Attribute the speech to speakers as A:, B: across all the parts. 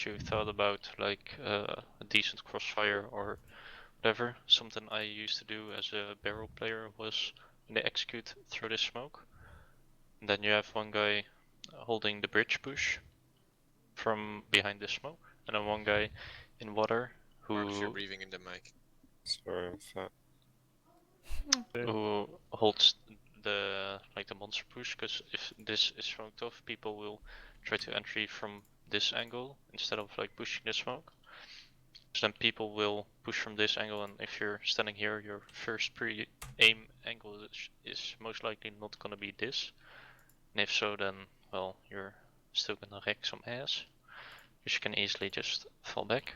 A: that you thought about, like a decent crossfire or whatever. Something I used to do as a barrel player was when they execute through this smoke, and then you have one guy holding the bridge push from behind the smoke, and then one guy in water
B: Marcus, you're
A: who
B: breathing in the mic.
C: Sorry, I'm fat.
A: who holds the monster push, because if this is smoked off, people will try to entry from this angle instead of like pushing the smoke. So then people will push from this angle, and if you're standing here, your first pre-aim angle is most likely not gonna be this. And if so, then well, you're still gonna wreck some ass, because you can easily just fall back.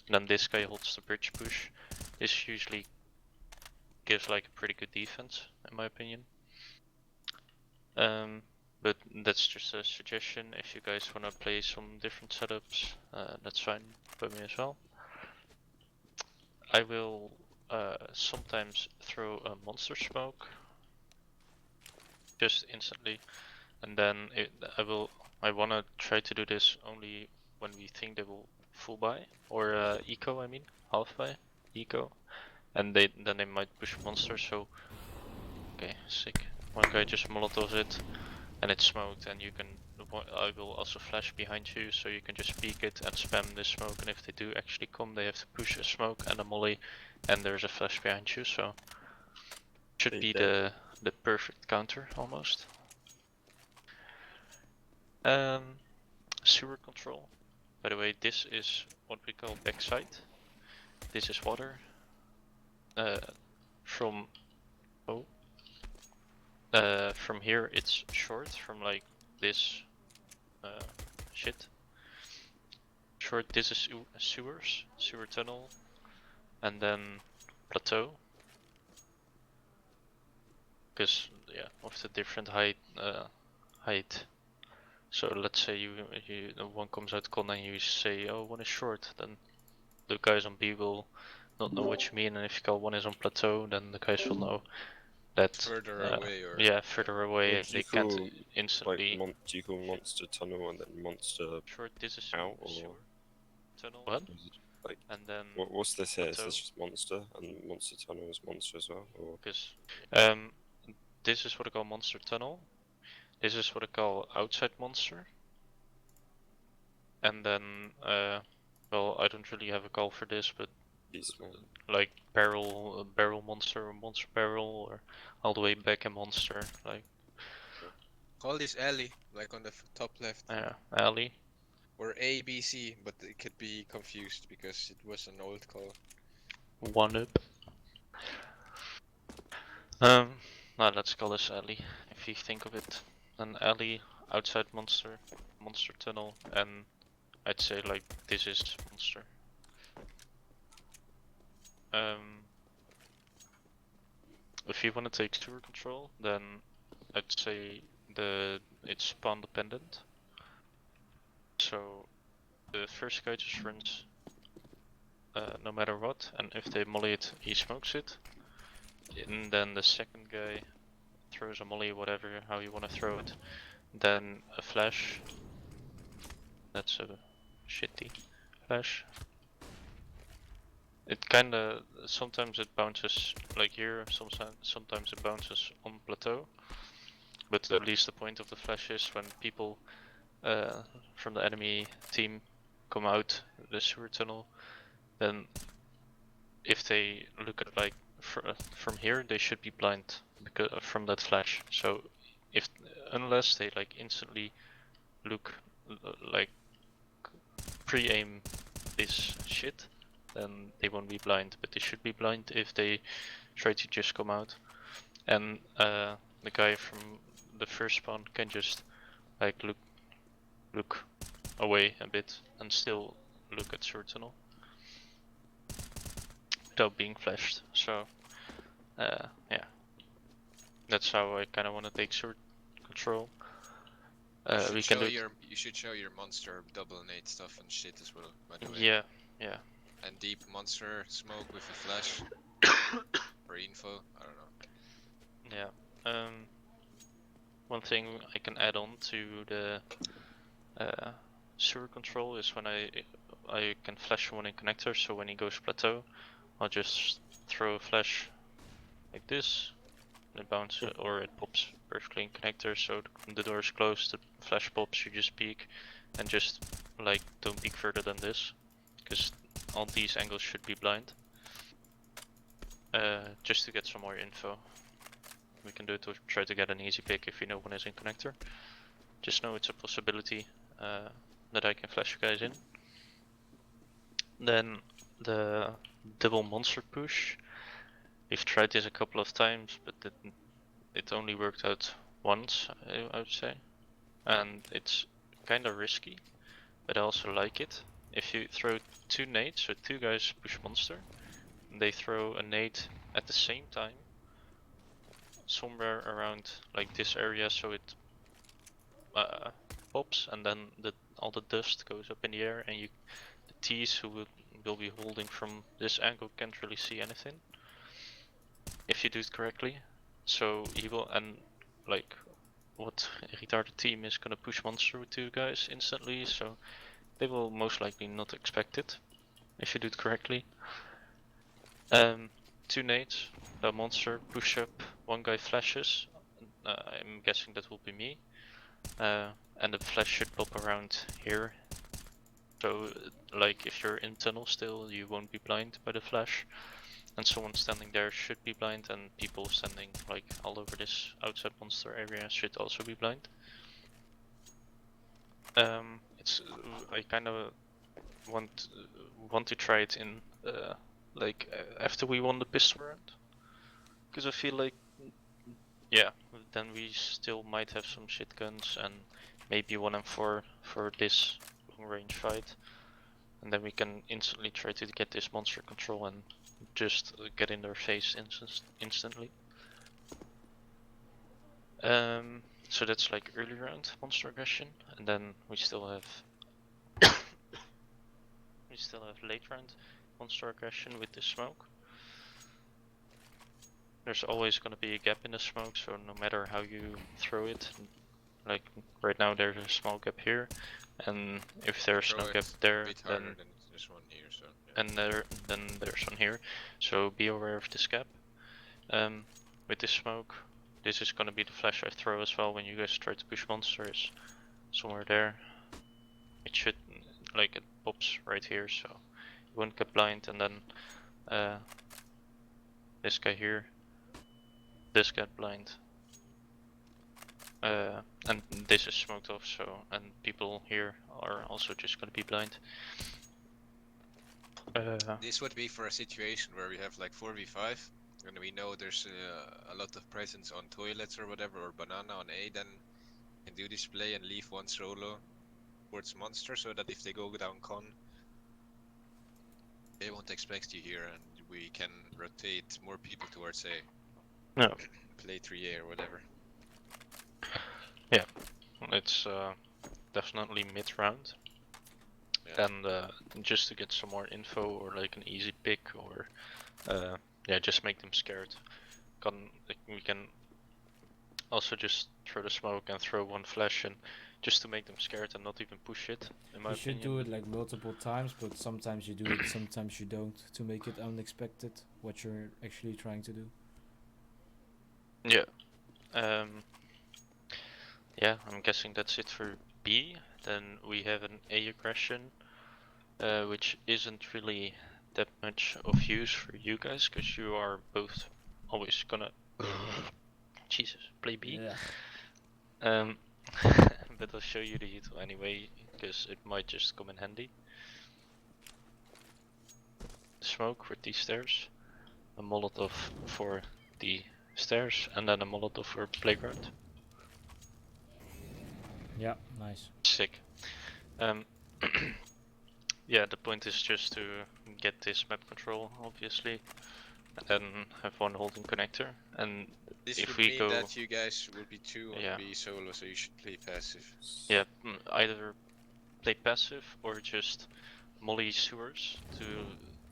A: And then this guy holds the bridge push. This usually gives like a pretty good defense, in my opinion. But that's just a suggestion. If you guys wanna play some different setups, that's fine by me as well. I will sometimes throw a monster smoke just instantly, and then I wanna try to do this only when we think they will full buy or eco. I mean half buy eco, and then they might push monster. So okay, sick. One guy just molotovs it, and it's smoked, and you can. I will also flash behind you, so you can just peek it and spam this smoke. And if they do actually come, they have to push a smoke and a molly, and there's a flash behind you. So should be the perfect counter almost. Sewer control. By the way, this is what we call backside. This is water. From from here it's short, from like this shit. Short, this is sewers, sewer tunnel, and then plateau. Because yeah, of the different height. So let's say you one comes out con and you say, oh, one is short, then the guys on B will not know what you mean, and if you call one is on plateau, then the guys will know that
B: Further away, or
A: yeah, further away.
C: Do
A: they
C: you
A: can't
C: call
A: instantly.
C: do you call monster tunnel and then monster
A: Short, this is
C: out, or
A: sewer tunnel. What?
C: is it like
A: And then
C: what's this here? Is
A: plateau.
C: this just monster and monster tunnel is monster as well? Or
A: Because this is what I call monster tunnel. This is what I call outside monster. And then well, I don't really have a call for this, but like barrel monster or monster barrel, or all the way back a monster, like
B: call this alley, like on the top left.
A: yeah, alley.
B: Or ABC, but it could be confused because it was an old call.
A: One up. Now let's call this alley, if you think of it. An alley, outside monster, monster tunnel, and I'd say like this is monster. If you want to take sewer control, then I'd say it's spawn dependent. So the first guy just runs no matter what, and if they molly it, he smokes it. And then the second guy throws a molly, whatever, how you want to throw it. Then a flash. That's a shitty flash. It kinda, sometimes it bounces like here, sometimes it bounces on plateau. But at least the point of the flash is when people from the enemy team come out the sewer tunnel, then if they look at like from here, they should be blind because from that flash. So if unless they like instantly look like pre-aim this shit, then they won't be blind. But they should be blind if they try to just come out. And the guy from the first spawn can just like look away a bit and still look at sewer tunnel without being flashed. So yeah, that's how I kind of want to take sewer control. We can do.
B: You should show your monster double nade stuff and shit as well, by the way.
A: Yeah, yeah.
B: And deep monster smoke with a flash for info. I don't know.
A: Yeah. One thing I can add on to the sewer control is when I can flash someone in connector, so when he goes plateau, I'll just throw a flash like this, and it bounces, or it pops perfectly in connector, so the door is closed, the flash pops, you just peek, and just like don't peek further than this, because all these angles should be blind. Just to get some more info. We can do it to try to get an easy pick if you know one is in connector. Just know it's a possibility that I can flash you guys in. Then the double monster push. We've tried this a couple of times, but it only worked out once, I would say. And it's kind of risky, but I also like it. If you throw two nades, so two guys push monster, and they throw a nade at the same time, somewhere around like this area, so it pops, and then all the dust goes up in the air, and the T's who will be holding from this angle can't really see anything if you do it correctly. So he will, and like what retarded team is gonna push monster with two guys instantly, so they will most likely not expect it if you do it correctly. Two nades, the monster push up, one guy flashes. I'm guessing that will be me. And the flash should pop around here. So, like, if you're in tunnel still, you won't be blind by the flash. And someone standing there should be blind, and people standing, like, all over this outside monster area should also be blind. I kind of want to try it in, like, after we won the pistol round. Because I feel like, yeah, then we still might have some shit guns and maybe 1 and 4 for this long range fight. And then we can instantly try to get this monster control and just get in their face instantly. So that's like early round monster aggression, and then we still have late round monster aggression with the smoke. There's always gonna be a gap in the smoke, so no matter how you throw it, like right now there's a small gap here, and if there's no gap there, then
B: there's one here, so
A: yeah. And then there's one here, so be aware of this gap. With this smoke, this is gonna be the flash I throw as well when you guys try to push monsters. Somewhere there. It should, like, it pops right here, so you won't get blind, and then this guy here, this get blind. And this is smoked off, so, and people here are also just gonna be blind.
B: This would be for a situation where we have like 4v5, and we know there's a lot of presence on toilets or whatever, or banana on A, then we can do this play and leave one solo towards monster, so that if they go down con, they won't expect you here, and we can rotate more people towards A.
A: No.
B: Play 3A or whatever.
A: Yeah, it's definitely mid-round. Yeah. And just to get some more info, or like an easy pick, or yeah, just make them scared. We can also just throw the smoke and throw one flash, and just to make them scared and not even push it, in my opinion.
D: You should do it like multiple times, but sometimes you do it, sometimes you don't, to make it unexpected what you're actually trying to do.
A: Yeah. Yeah, I'm guessing that's it for B. Then we have an A aggression, which isn't really that much of use for you guys, because you are both always gonna Jesus, play B.
D: Yeah.
A: But I'll show you the util anyway, because it might just come in handy. Smoke with these stairs, a Molotov for the stairs, and then a Molotov for playground.
D: Yeah, nice.
A: Sick. Yeah, the point is just to get this map control, obviously, and then have one holding connector. And
B: this
A: if
B: would
A: we
B: mean
A: go,
B: that you guys will be 2 on
A: yeah.
B: B solo, so you should play passive.
A: Yeah, either play passive or just molly sewers to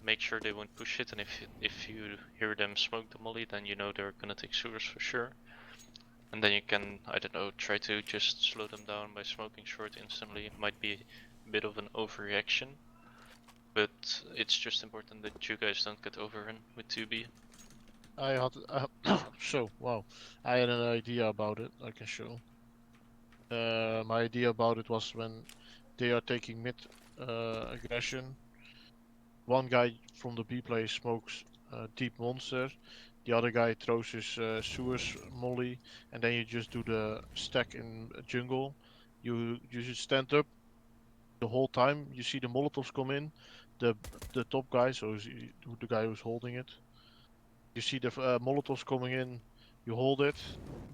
A: make sure they won't push it. And if you hear them smoke the molly, then you know they're gonna take sewers for sure. And then you can, I don't know, try to just slow them down by smoking short instantly. It might be bit of an overreaction, but it's just important that you guys don't get overrun with 2B.
E: I had so wow. I had an idea about it. I can show. My idea about it was when they are taking mid aggression. One guy from the B play smokes deep monster. The other guy throws his sewers molly, and then you just do the stack in jungle. You should stand up the whole time. You see the molotovs come in. The top guy, so the guy who's holding it. You see the molotovs coming in. You hold it,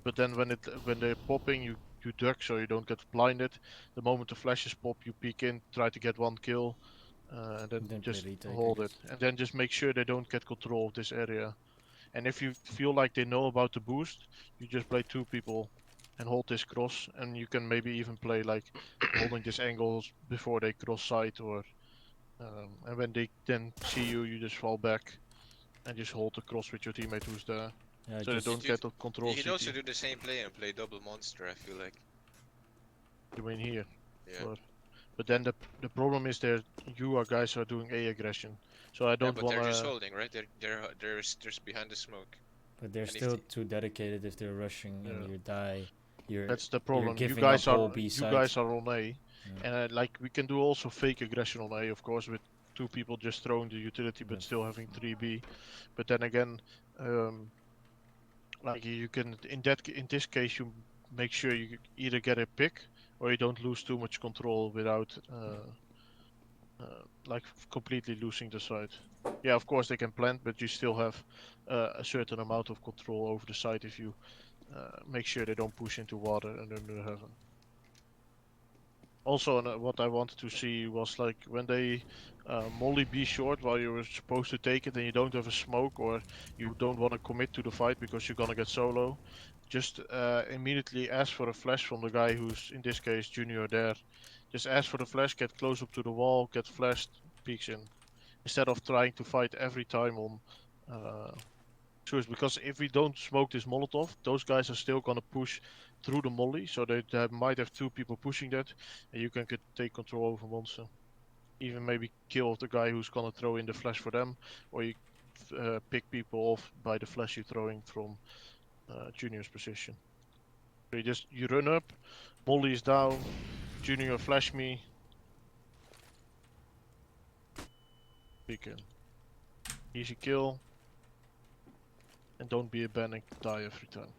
E: but then when they're popping, you duck so you don't get blinded. The moment the flashes pop, you peek in, try to get one kill, and then
D: Then play
E: just
D: retake, I
E: hold it,
D: guess.
E: and then just make sure they don't get control of this area. And if you feel like they know about the boost, you just play two people and hold this cross, and you can maybe even play like holding this angles before they cross side, or and when they then see you, you just fall back and just hold the cross with your teammate who's there,
D: Yeah,
E: so they
D: just
E: don't
B: You,
E: get the control
B: you
E: of
B: can also
E: CT.
B: do the same play and play double monster, I feel like.
E: You win here,
B: Yeah.
E: but then the problem is that you guys are doing A aggression, so I
B: Yeah,
E: don't
B: but they're just
E: wanna.
B: holding, right? They're just behind the smoke.
D: but they're
B: And if
D: still
B: the-
D: too dedicated if they're rushing
E: Yeah.
D: and you die. You're
E: That's the
D: you're
E: problem. You
D: giving
E: guys
D: up
E: are
D: whole B
E: you
D: side.
E: guys are on A,
D: Yeah.
E: and like we can do also fake aggression on A, of course, with two people just throwing the utility but
D: That's
E: still having 3B. But then again, like you can in this case you make sure you either get a pick or you don't lose too much control without like completely losing the side. Yeah, of course they can plant, but you still have a certain amount of control over the side if you make sure they don't push into water and under heaven. Also, what I wanted to see was like when they molly B short while you were supposed to take it and you don't have a smoke or you don't want to commit to the fight because you're gonna get solo, just immediately ask for a flash from the guy who's in this case junior there. Just ask for the flash, get close up to the wall, get flashed, peeks in, instead of trying to fight every time on sewers. Because if we don't smoke this Molotov, those guys are still gonna push through the molly, so they might have two people pushing that, and you can take control over monster. Even maybe kill the guy who's gonna throw in the flash for them, or you pick people off by the flash you're throwing from Junior's position. So you run up, molly is down, Junior flash me, peek in. Easy kill, and don't be a panic, die every time.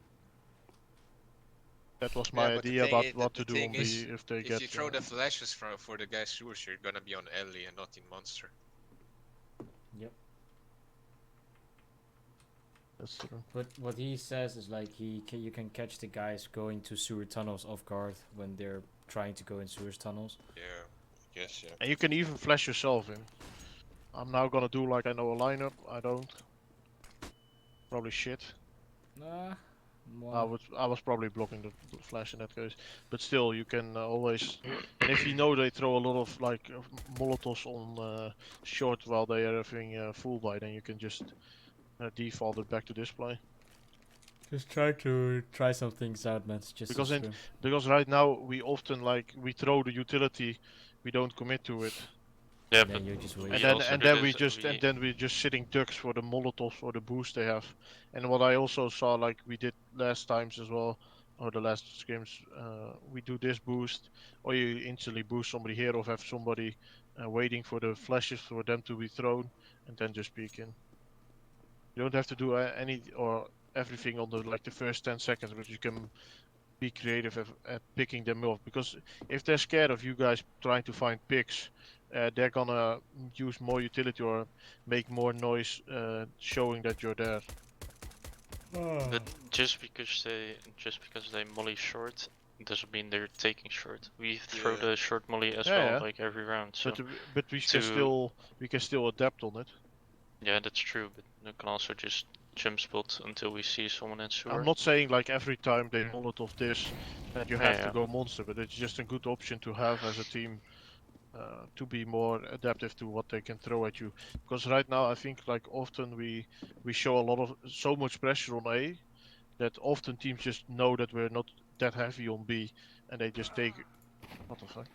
E: That was my
B: Yeah, but the
E: idea
B: thing
E: about
B: is,
E: what
B: the
E: to do
B: thing
E: on
B: is,
E: B if they
B: if
E: get.
B: you throw the flashes for the guy's sewers, you're gonna be on Ellie and not in monster.
D: Yep.
E: That's true.
D: But what he says is like you can catch the guys going to sewer tunnels off guard when they're trying to go in sewers tunnels.
B: Yeah, yes, yeah.
E: And you can even flash yourself in. I'm now gonna do like I know a lineup. I don't. Probably shit.
D: Nah.
E: I was probably blocking the flash in that case. But still, you can always. And if you know they throw a lot of like molotovs on short while they are having full buy, then you can just default it back to display.
D: Just try some things out, man. It's just
E: Because
D: a
E: in,
D: swim.
E: because right now we often like we throw the utility, we don't commit to it.
A: Yeah,
D: And
A: but
D: then you just wait.
A: we also do this.
E: And then we're just sitting ducks for the molotovs or the boost they have. And what I also saw like we did last times as well, or the last scrims, we do this boost, or you instantly boost somebody here or have somebody waiting for the flashes for them to be thrown, and then just peek in. You don't have to do any or everything on the like the first 10 seconds, but you can be creative at picking them off, because if they're scared of you guys trying to find picks, they're gonna use more utility or make more noise showing that you're there.
A: But just because they molly short doesn't mean they're taking short. We throw
B: Yeah.
A: the short molly as
E: Yeah,
A: well,
E: yeah.
A: like every round. So
E: But we can still adapt on it.
A: yeah, that's true. But you can also just jump spot until we see someone in sewer.
E: I'm not saying like every time they molotov this that you have to
A: Yeah.
E: go monster, but it's just a good option to have as a team to be more adaptive to what they can throw at you. Because right now I think like often we show a lot of so much pressure on A that often teams just know that we're not that heavy on B and they just take what the fuck.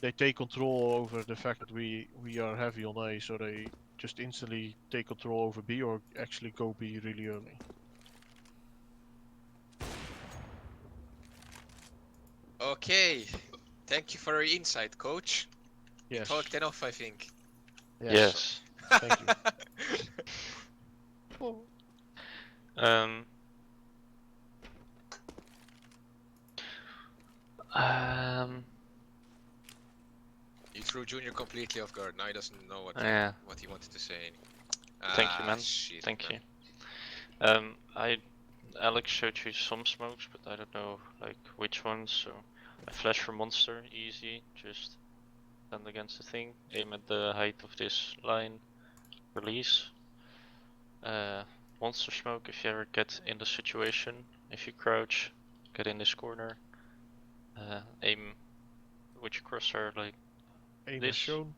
E: they take control over the fact that we are heavy on A, so they just instantly take control over B or actually go B really early.
B: Okay, thank you for your insight, coach. We
E: Yes.
B: talked enough, I think.
A: Yes.
E: Thank you.
A: Um. Um.
B: You threw Junior completely off guard. Now he doesn't know
A: Yeah.
B: what he wanted to say.
A: Thank you, man.
B: Shit,
A: Thank
B: man.
A: you. Alex showed you some smokes, but I don't know like which ones. So, a flash for monster, easy. Just stand against the thing, aim at the height of this line, release. Monster smoke. If you ever get in the situation, if you crouch, get in this corner. Aim with your crosshair like
E: Aim
A: this.
E: is shown.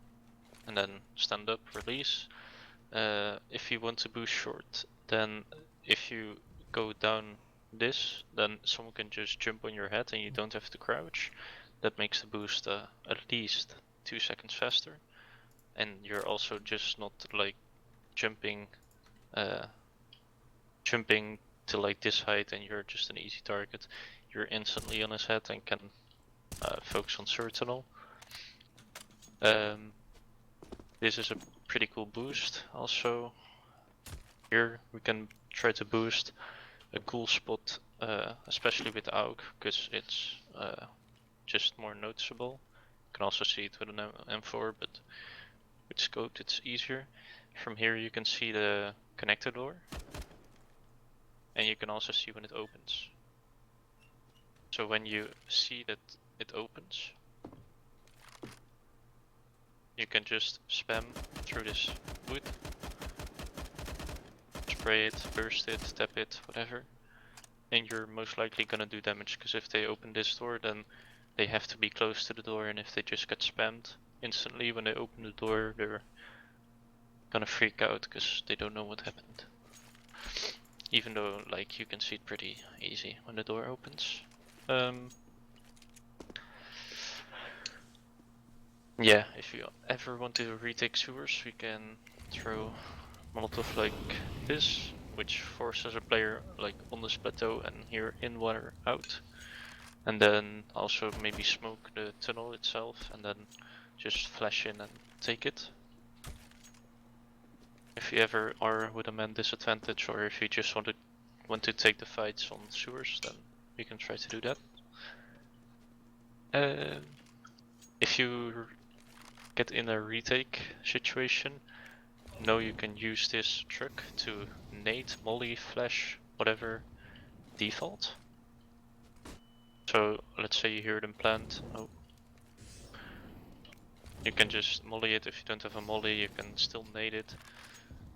A: And then stand up, release. If you want to boost short, then if you go down this, then someone can just jump on your head and you don't have to crouch. That makes the boost at least 2 seconds faster. And you're also just not like jumping jumping to like this height and you're just an easy target. You're instantly on his head and can focus on Sentinel. This is a pretty cool boost. Also, here we can try to boost a cool spot, especially with AUG, because it's just more noticeable. You can also see it with an M4, but with scoped it's easier. From here you can see the connector door, and you can also see when it opens. So when you see that it opens, you can just spam through this wood, spray it, burst it, tap it, whatever, and you're most likely gonna do damage, because if they open this door then they have to be close to the door, and if they just get spammed instantly when they open the door, they're gonna freak out because they don't know what happened. Even though like you can see it pretty easy when the door opens. Yeah, if you ever want to retake sewers, we can throw Molotov like this, which forces a player like on this plateau and here in water out. And then also maybe smoke the tunnel itself and then just flash in and take it. If you ever are with a man disadvantage, or if you just want to take the fights on sewers, then we can try to do that. If you get in a retake situation, know you can use this truck to nade, molly, flash, whatever default. So let's say you hear them plant. Oh. You can just molly it. If you don't have a molly, you can still nade it.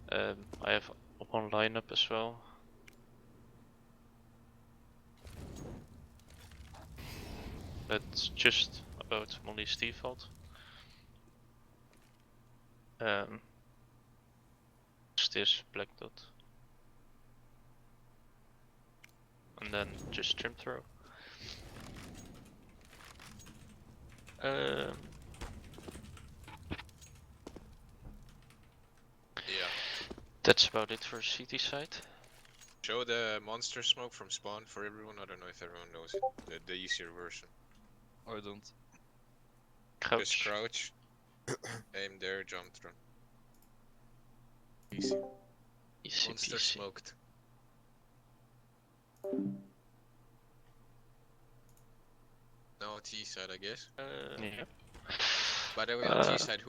A: I have one lineup as well. That's just about molly's default. Just this black dot. And then just trim throw.
B: Yeah.
A: That's about it for CT side.
B: Show the monster smoke from spawn for everyone. I don't know if everyone knows it. The easier version.
F: I don't.
B: Just crouch. Aim there, jump through. Easy.
A: Easy
B: Monster
A: peasy.
B: smoked. No T side, I guess.
A: Yeah.
B: By the way, on T side,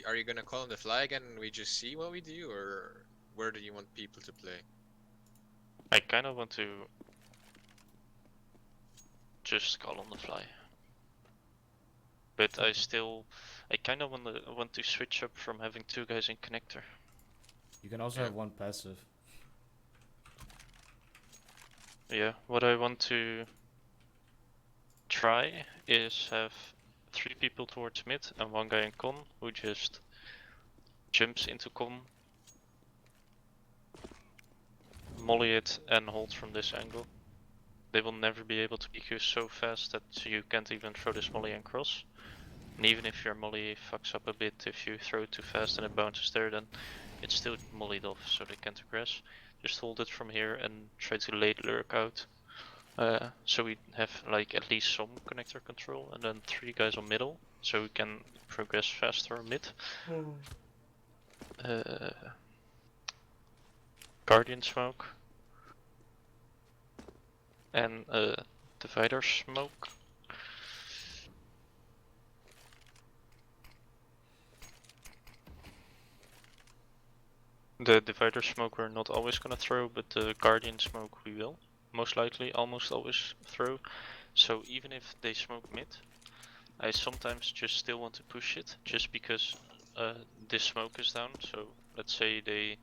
B: are you gonna call on the flag and we just see what we do, or where do you want people to play?
A: I kind of want to just call on the fly, but I kind of want to switch up from having 2 guys in connector.
D: You can also
B: Yeah.
D: have one passive.
A: Yeah, what I want to try is have 3 people towards mid and 1 guy in con who just jumps into con, molly it and hold from this angle. They will never be able to PQ so fast that you can't even throw this molly and cross. And even if your molly fucks up a bit, if you throw it too fast and it bounces there, then it's still mollied off, so they can't aggress. Just hold it from here and try to late lurk out. So we have like at least some connector control, and then 3 guys on middle, so we can progress faster on mid. Guardian smoke. And divider smoke. The divider smoke we're not always gonna throw, but the guardian smoke we will. Most likely, almost always throw. So even if they smoke mid, I sometimes just still want to push it, just because this smoke is down. So let's say they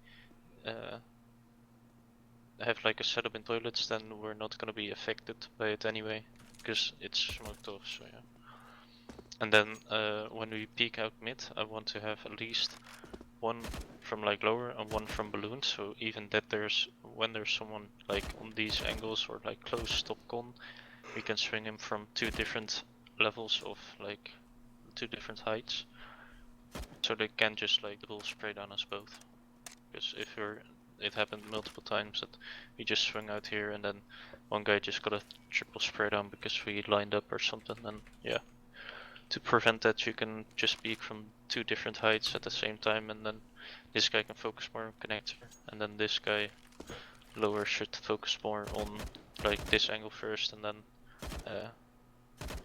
A: have like a setup in toilets, then we're not gonna be affected by it anyway, because it's smoked off, so yeah. And then when we peek out mid, I want to have at least one from like lower and one from balloon, so even that when there's someone like on these angles or like close top con, we can swing him from 2 different levels of like 2 different heights, so they can just like double spray down us both. Because if it happened multiple times that we just swung out here and then one guy just got a triple spray down because we lined up or something, and yeah. To prevent that, you can just peek from 2 different heights at the same time, and then this guy can focus more on connector, and then this guy lower should focus more on like this angle first, and then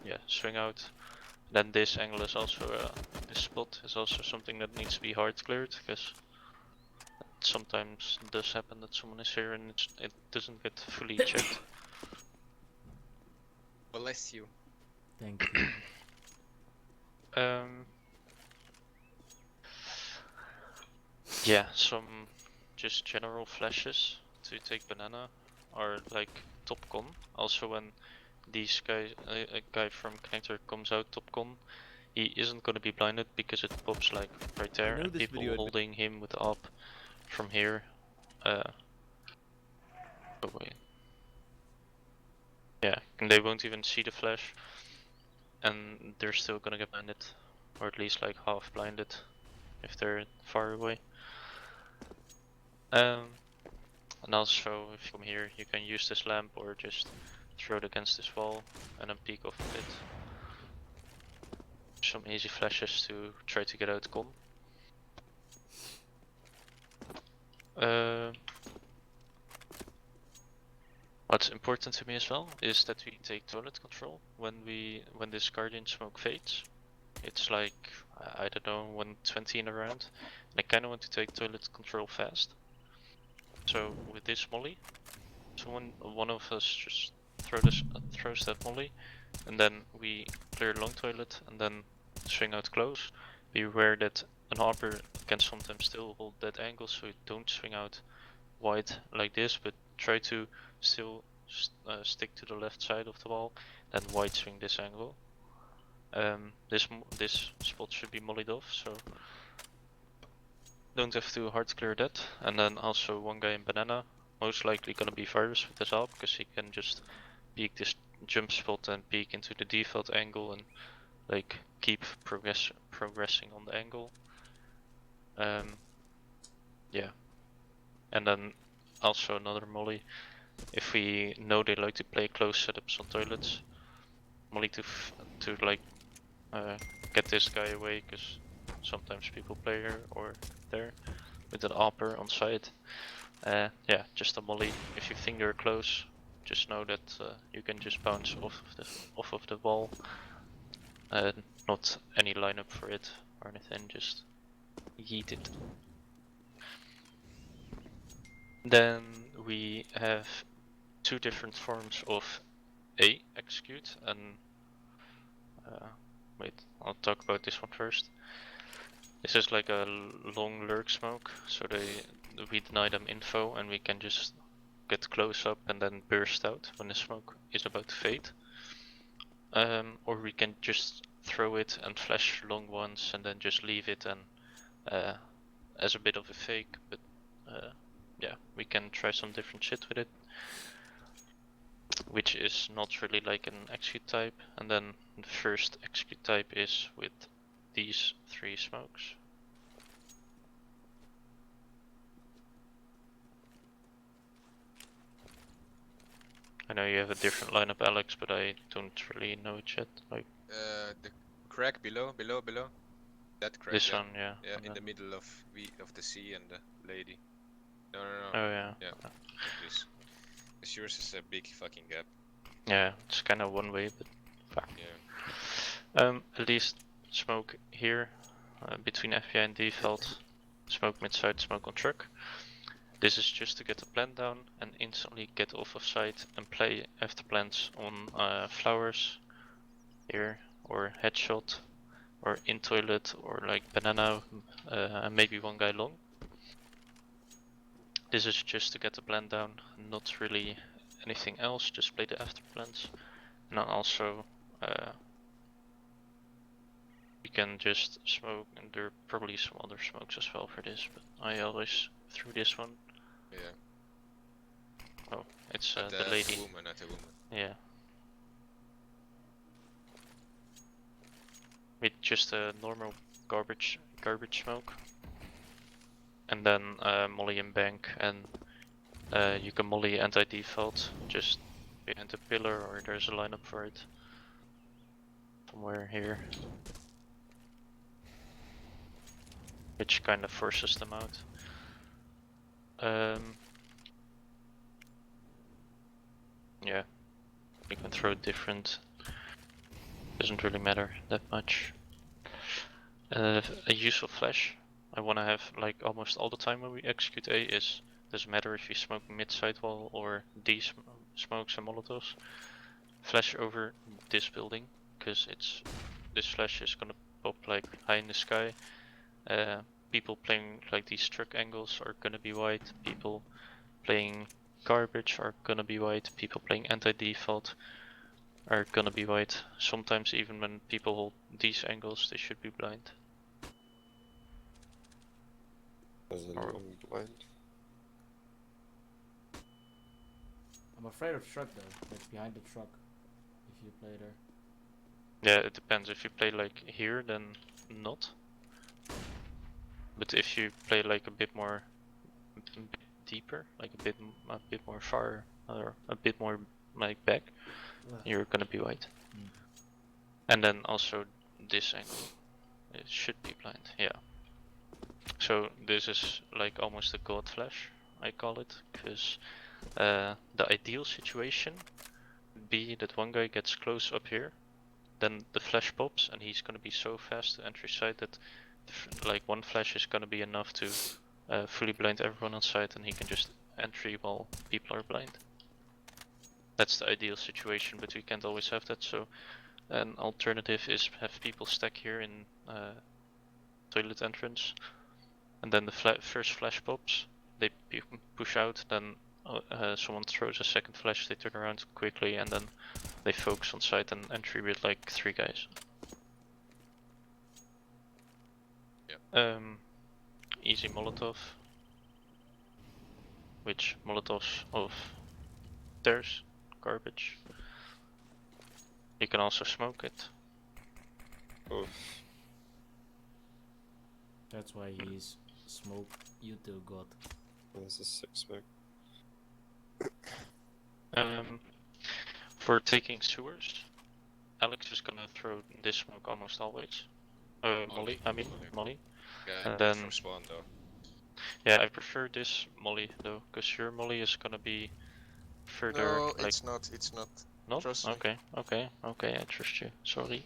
A: yeah, swing out. Then this angle is also this spot is also something that needs to be hard cleared, because sometimes it does happen that someone is here and it doesn't get fully checked.
B: Bless you.
D: Thank you.
A: Yeah, some just general flashes to take banana are like top con. Also when these guys, a guy from connector comes out top con, he isn't gonna be blinded because it pops like right there,
F: know
A: and
F: this
A: people
F: video had been-
A: holding him with the up from here. Oh wait. Yeah, and they won't even see the flash, and they're still gonna get blinded, or at least like half blinded if they're far away. And also, if you come here, you can use this lamp or just throw it against this wall and then peek off of it. Some easy flashes to try to get out con. What's important to me as well is that we take toilet control when this guardian smoke fades. It's like, I don't know, 120 in a round, and I kinda want to take toilet control fast. So with this molly, one of us just throws that molly, and then we clear long toilet and then swing out close. Be aware that an arbor can sometimes still hold that angle, so you don't swing out wide like this, but try to still stick to the left side of the wall, then wide swing this angle. This spot should be mollied off, so don't have to hard clear that. And then also one guy in banana, most likely gonna be virus with his AWP, because he can just peek this jump spot and peek into the default angle and like keep progressing on the angle. Yeah, and then also another molly. If we know they like to play close setups on toilets, molly to like get this guy away, because sometimes people play here or there with an AWPer on site. Yeah, just a molly. If you think you're close, just know that you can just bounce off of the wall. Not any lineup for it or anything, just yeet it. Then we have 2 different forms of A execute, and wait, I'll talk about this one first. This is like a long lurk smoke, so we deny them info and we can just get close up and then burst out when the smoke is about to fade. Or we can just throw it and flash long once and then just leave it and as a bit of a fake, but yeah, we can try some different shit with it. which is not really like an execute type, and then the first execute type is with these 3 smokes. I know you have a different lineup, Alex, but I don't really know it yet. Like
B: The crack below. That crack.
A: this
B: Yeah.
A: one, yeah.
B: Yeah,
A: and
B: in the
A: then-
B: middle of the sea and the lady. No.
A: Oh yeah.
B: Yeah. Like this. 'Cause yours is a big fucking gap.
A: Yeah, it's kind of one way, but fuck.
B: Yeah.
A: At least smoke here between FBI and default. Smoke mid-side, smoke on truck. This is just to get the plant down and instantly get off of site and play after plants on flowers here, or headshot, or in toilet, or like banana, and maybe one guy long. This is just to get the plant down, not really anything else, just play the after plants. And then also you can just smoke, and there are probably some other smokes as well for this, but I always threw this one.
B: Yeah.
A: Oh, it's
B: At
A: the lady.
B: woman, at a woman.
A: Yeah. With just a normal garbage smoke. And then molly and bank, and you can molly anti-default just behind the pillar, or there's a lineup for it. Somewhere here. Which kind of forces them out. Yeah, you can throw different. Doesn't really matter that much. A useful flash I want to have like almost all the time when we execute A is, doesn't matter if you smoke mid sidewall or D smokes and molotovs. Flash over this building, because this flash is gonna pop like high in the sky. People playing like these truck angles are gonna be white. People playing garbage are gonna be white. People playing anti-default are gonna be white. Sometimes even when people hold these angles, they should be blind.
C: There's a
A: Or-
C: long blind.
D: I'm afraid of truck though. Like behind the truck. If you play there.
A: Yeah, it depends. If you play like here, then not. But if you play like a bit more deeper, like a bit more far, or a bit more like back, you're gonna be white.
D: Mm.
A: And then also this angle, it should be blind. Yeah. So this is like almost a god flash, I call it, because the ideal situation would be that one guy gets close up here, then the flash pops, and he's gonna be so fast to entry side that like one flash is gonna be enough to fully blind everyone on site, and he can just entry while people are blind. That's the ideal situation, but we can't always have that, so an alternative is have people stack here in toilet entrance, and then the first flash pops, they push out, then someone throws a second flash, they turn around quickly, and then they focus on site and entry with like 3 guys. Easy Molotov. Which Molotovs of stairs, garbage. You can also smoke it.
C: Oof.
D: That's why he's smoke YouTube god.
C: There's a 6 smoke.
A: For taking sewers, Alex is gonna throw this smoke almost always. Molly, I mean Molly.
B: Yeah,
A: And
B: not
A: then-
B: from spawn though.
A: Yeah, I prefer this Molly though, because your Molly is gonna be further.
B: No,
A: like,
B: it's not. It's not.
A: not?
B: trust me.
A: Okay, I trust you. Sorry.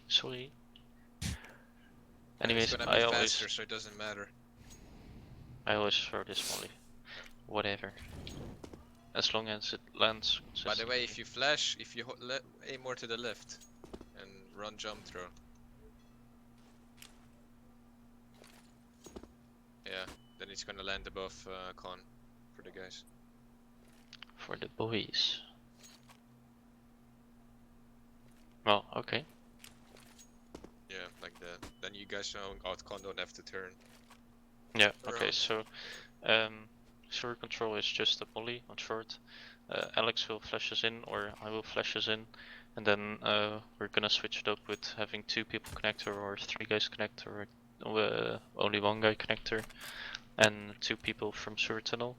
B: And
A: Anyways,
B: it's gonna
A: I
B: be
A: always
B: faster, so it doesn't matter.
A: throw this Molly. Whatever. As long as it lands.
B: By the way, if you flash, if you aim more to the left and run jump throw. Yeah, then it's gonna land above con for the guys.
A: For the boys. Well, okay.
B: Yeah, like that. Then you guys out con don't have to turn.
A: Yeah, okay,
B: Around.
A: so sewer control is just a molly on short. Alex will flash us in, or I will flash us in, and then we're gonna switch it up with having 2 people connector, or 3 guys connector, or only 1 guy connector, and 2 people from sewer tunnel.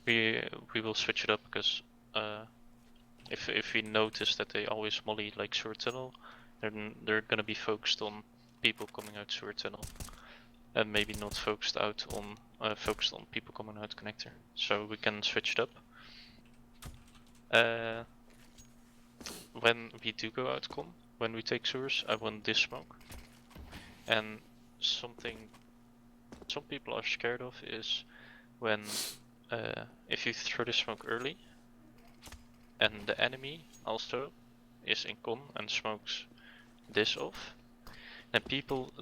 A: We will switch it up because if we notice that they always molly like sewer tunnel, then they're gonna be focused on people coming out sewer tunnel, and maybe not focused on people coming out connector. So we can switch it up. When we do go out con, when we take sewers, I want this smoke. And something some people are scared of is when if you throw the smoke early and the enemy also is in con and smokes this off, then people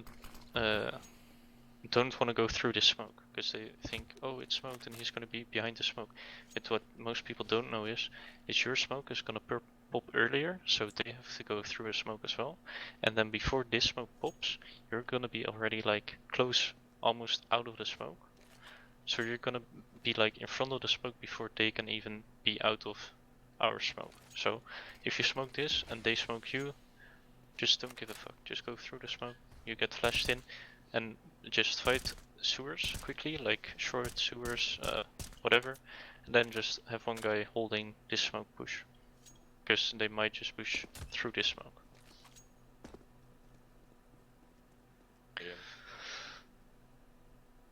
A: don't want to go through the smoke because they think, oh, it's smoked and he's going to be behind the smoke. But what most people don't know is your smoke is going to pop earlier, so they have to go through a smoke as well. And then before this smoke pops, you're going to be already like close, almost out of the smoke. So you're going to be like in front of the smoke before they can even be out of our smoke. So if you smoke this and they smoke you, just don't give a fuck. Just go through the smoke. You get flashed in, and just fight sewers quickly, like short sewers, whatever. And then just have 1 guy holding this smoke push, because they might just push through this smoke.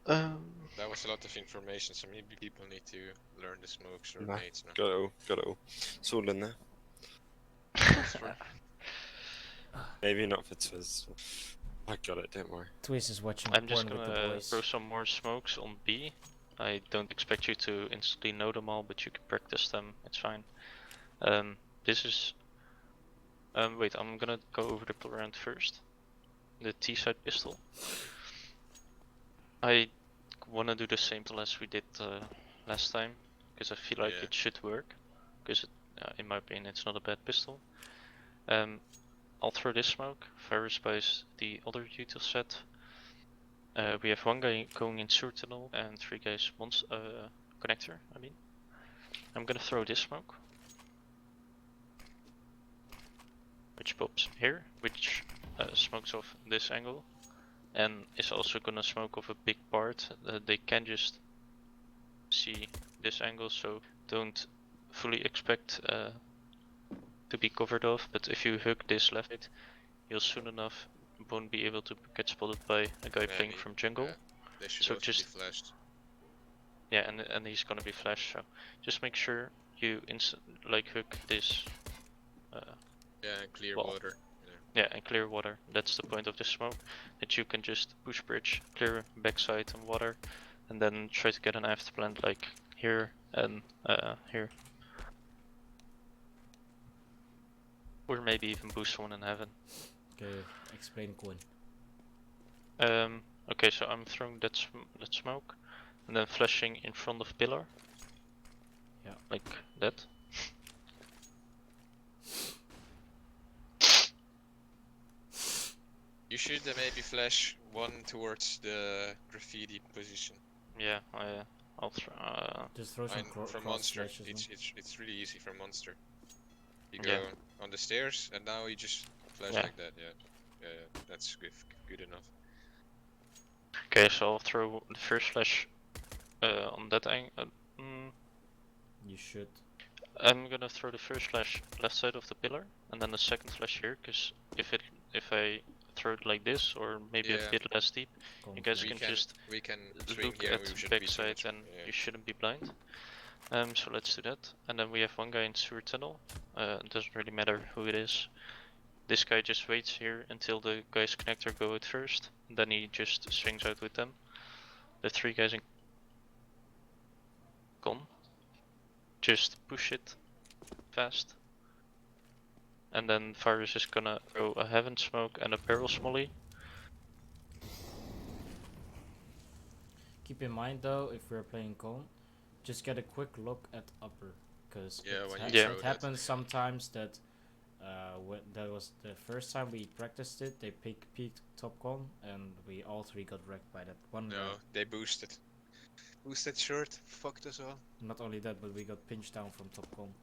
B: Yeah. That was a lot of information, so maybe people need to learn the smokes or
C: Nah,
B: nades now.
C: got it all. It's all in there.
B: That's true.
C: Maybe not for Twiz. I got it, don't worry.
D: Twiz is watching
A: I'm just
D: porn with the
A: gonna
D: boys.
A: throw some more smokes on B. I don't expect you to instantly know them all, but you can practice them. It's fine. This is. Wait, I'm gonna go over the round first. The T side pistol. I wanna do the same as we did last time, because I feel like
B: Yeah.
A: it should work. Because in my opinion, it's not a bad pistol. I'll throw this smoke. Fire spice the other util set. We have 1 guy going in sewer tunnel and 3 guys connector. I mean, I'm gonna throw this smoke, which pops here, which smokes off this angle, and is also gonna smoke off a big part. They can just see this angle, so don't fully expect to be covered off. But if you hook this left side, you'll soon enough won't be able to get spotted by a guy playing
B: Maybe,
A: from jungle.
B: yeah. They should
A: So
B: also
A: just
B: be flashed.
A: yeah, and he's gonna be flashed. So just make sure you like hook this.
B: Yeah, and clear
A: Well,
B: water.
A: Yeah, and clear water. That's the point of the smoke. That you can just push bridge, clear backside and water, and then try to get an after plant like here and here. Or maybe even boost one in heaven.
D: Okay, explain Quinn.
A: Okay, so I'm throwing that smoke, and then flashing in front of pillar.
D: Yeah.
A: Like that.
B: You should maybe flash 1 towards the graffiti position.
A: Yeah, I'll throw.
D: Just throw some
B: And from
D: cross
B: monster,
D: flashes.
B: it's really easy from monster. You
A: Yeah.
B: go on the stairs and now you just flash
A: Yeah.
B: like that. Yeah, that's good enough.
A: Okay, so I'll throw the first flash on that angle.
D: You should.
A: I'm gonna throw the first flash left side of the pillar, and then the second flash here, because if I throw it like this, or maybe a
B: Yeah.
A: bit less deep, you guys
B: We
A: can
B: can
A: just
B: we can swing
A: look
B: here.
A: at
B: We
A: the
B: shouldn't be too
A: backside,
B: much.
A: and
B: Yeah.
A: you shouldn't be blind. So let's do that, and then we have 1 guy in sewer tunnel. It doesn't really matter who it is. This guy just waits here until the guys connector go out first, and then he just swings out with them. The 3 guys in con. Just push it fast. And then Virus is gonna throw a heaven smoke and a barrel smolly.
D: Keep in mind though, if we're playing cone, just get a quick look at upper, because
B: Yeah, when you
A: Yeah.
B: throw
D: it
B: that.
D: happens sometimes that when that was the first time we practiced it, they peaked top con, and we all 3 got wrecked by that one
B: No,
D: guy.
B: they boosted. Who's that short? Fucked us all.
D: Not only that, but we got pinched down from top con.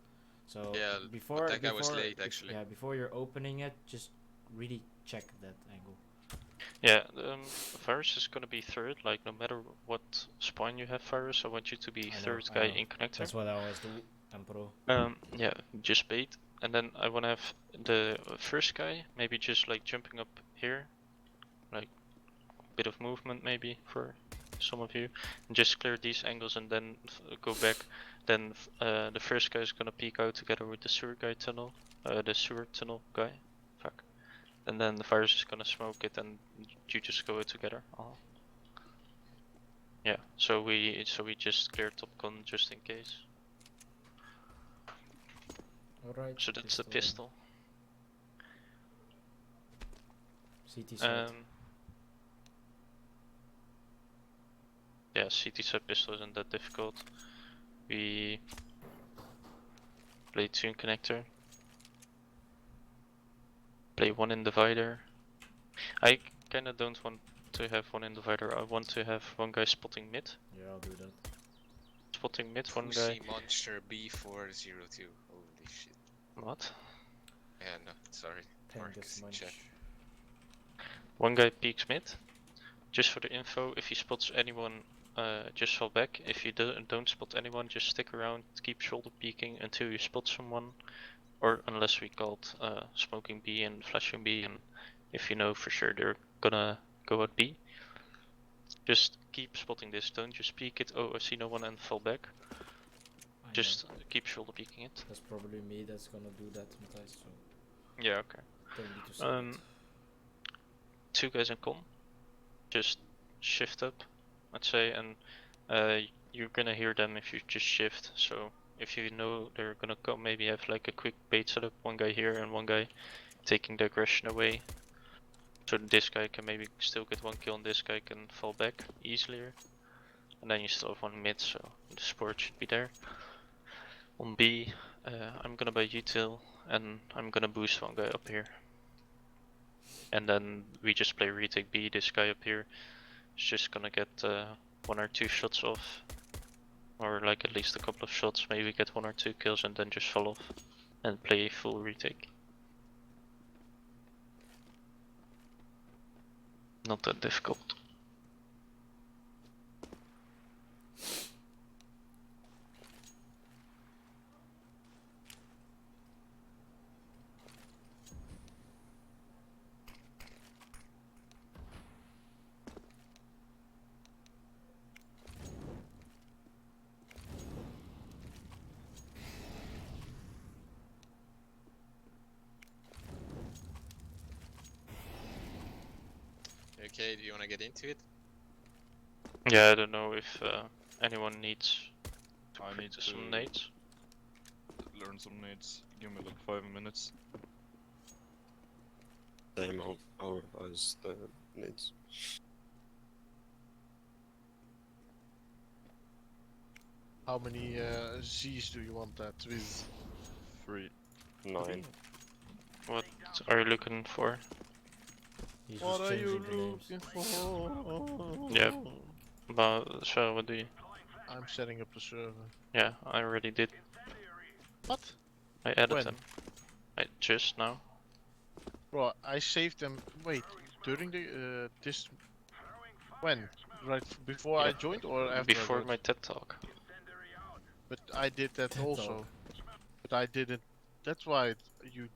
D: So
B: Yeah,
D: before
B: but that guy was
D: before
B: late actually.
D: yeah, before you're opening it, just really check that angle.
A: Yeah, Virus is gonna be third, like no matter what spawn you have Virus, I want you to be
D: I know,
A: third
D: I
A: guy
D: know.
A: in connector.
D: That's what I always do, Empro.
A: Yeah, just bait, and then I wanna have the first guy maybe just like jumping up here, like bit of movement maybe for some of you, and just clear these angles and then go back. Then the first guy is gonna peek out together with the sewer guy tunnel, the sewer tunnel guy. Fuck. And then the Virus is gonna smoke it, and you just go it together. Yeah, so we just cleared top con just in case.
D: Alright.
A: So that's the pistol.
D: CT side.
A: Yeah, CT side pistol isn't that difficult. We play 2 in connector. Play 1 in divider. I kinda don't want to have 1 in divider. I want to have 1 guy spotting mid.
D: Yeah, I'll do that.
A: Spotting mid, 1 guy.
B: Pussy monster B402. Holy shit.
A: What?
B: Yeah, no, sorry.
D: Playing
B: Marcus
D: this
B: in
D: much.
B: chat.
A: 1 guy peeks mid. Just for the info, if he spots anyone, just fall back. If you don't spot anyone, just stick around, keep shoulder peeking until you spot someone. Or unless we called smoking B and flashing B, and if you know for sure they're gonna go at B. Just keep spotting this, don't just peek it, oh I see no one, and fall back.
D: I
A: Just
D: know.
A: keep shoulder peeking it.
D: That's probably me that's gonna do that, Matthijs, so
A: Yeah, okay.
D: don't need to say it.
A: 2 guys in con. Just shift up, let's say, and you're gonna hear them if you just shift. So if you know they're gonna come, maybe have like a quick bait setup, 1 guy here and 1 guy taking the aggression away. So this guy can maybe still get 1 kill and this guy can fall back easier. And then you still have 1 mid, so the support should be there. On B, I'm gonna buy util and I'm gonna boost 1 guy up here. And then we just play retake B. This guy up here is just gonna get 1 or 2 shots off, or like at least a couple of shots, maybe get 1 or 2 kills and then just fall off and play full retake. Not that difficult.
B: Okay, do you wanna get into it?
A: Yeah, I don't know if anyone needs to
F: I need
A: practice
F: to
A: some nades.
F: learn some nades. Give me like 5 minutes.
C: Same I'll revise the needs.
E: How many Z's do you want that with?
F: 3.
C: 9.
A: What are you looking for?
D: He's
E: What
D: just
E: are you
D: changing the names.
E: looking for?
A: Yeah. But so what do you?
E: I'm setting up the server.
A: Yeah, I already did.
E: What?
A: I added
E: When?
A: them. I just now.
E: Bro, I saved them. Wait, during the this. When? Right before I
A: Yeah,
E: joined or after? I
A: Before
E: joined?
A: my TED talk.
E: But I did that
D: TED
E: also.
D: Talk.
E: But I didn't. That's why you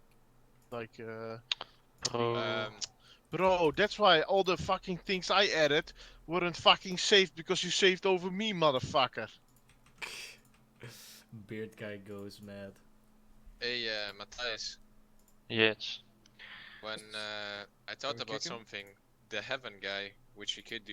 E: like.
A: Bro.
E: Bro, that's why all the fucking things I added weren't fucking saved because you saved over me, motherfucker.
D: Beard guy goes mad.
B: Hey, Matthias.
A: Yes.
B: When I thought
E: we
B: about
E: kick him?
B: something, the heaven guy, which we could do